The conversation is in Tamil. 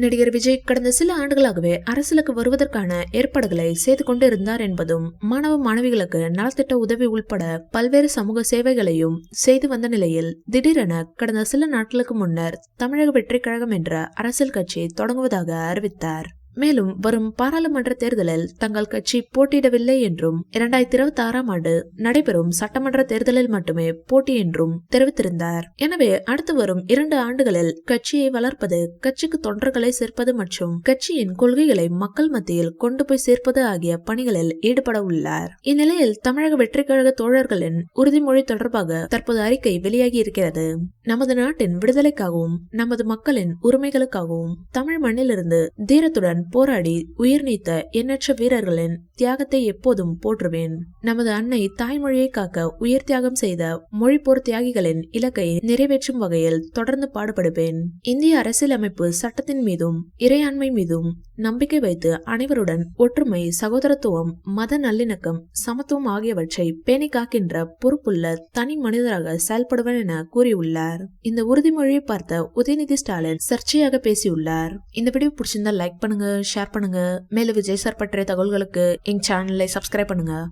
நடிகர் விஜய் கடந்த சில ஆண்டுகளாகவே அரசியலுக்கு வருவதற்கான ஏற்பாடுகளை செய்து கொண்டிருந்தார் என்பதும், மாணவ மாணவிகளுக்கு நலத்திட்ட உதவி உள்பட பல்வேறு சமூக சேவைகளையும் செய்து வந்த நிலையில், திடீரென கடந்த சில நாட்களுக்கு முன்னர் தமிழக வெற்றிக் கழகம் என்ற அரசியல் கட்சி தொடங்குவதாக அறிவித்தார். மேலும் வரும் பாராளுமன்ற தேர்தலில் தங்கள் கட்சி போட்டியிடவில்லை என்றும், 2026ஆம் ஆண்டு நடைபெறும் சட்டமன்ற தேர்தலில் மட்டுமே போட்டி என்றும் தெரிவித்திருந்தார். எனவே அடுத்து வரும் 2 ஆண்டுகளில் கட்சியை வளர்ப்பது, கட்சிக்கு தொண்டர்களை சேர்ப்பது மற்றும் கட்சியின் கொள்கைகளை மக்கள் மத்தியில் கொண்டு போய் சேர்ப்பது ஆகிய பணிகளில் ஈடுபட உள்ளார். இந்நிலையில் தமிழக வெற்றிக் கழக தோழர்களின் உறுதிமொழி தொடர்பாக தற்போது அறிக்கை வெளியாகி இருக்கிறது. நமது நாட்டின் விடுதலைக்காகவும் நமது மக்களின் உரிமைகளுக்காகவும் தமிழ் மண்ணிலிருந்து தீரத்துடன் போராடி உயிர் நீத்த எண்ணற்ற வீரர்களின் தியாகத்தை எப்போதும் போற்றுவேன். நமது அன்னை தாய்மொழியை காக்க உயிர் தியாகம் செய்த மொழிப்போர் தியாகிகளின் இலக்கை நிறைவேற்றும் வகையில் தொடர்ந்து பாடுபடுவேன். இந்திய அரசியலமைப்பு சட்டத்தின் மீதும் இறையாண்மை மீதும் நம்பிக்கை வைத்து அனைவருடன் ஒற்றுமை, சகோதரத்துவம், மத நல்லிணக்கம், சமத்துவம் ஆகியவற்றை பேணி காக்கின்ற பொறுப்புள்ள தனி மனிதராக செயல்படுவேன் என கூறியுள்ளார். இந்த உறுதிமொழியை பார்த்த உதயநிதி ஸ்டாலின் சர்ச்சையாக பேசியுள்ளார். இந்த வீடியோ பிடிச்சிருந்தா லைக் பண்ணுங்க, ஷேர் பண்ணுங்க. மேலும் விஜய் சார் பற்றிய தகவல்களுக்கு எங்க சேனலை சப்ஸ்கிரைப் பண்ணுங்க.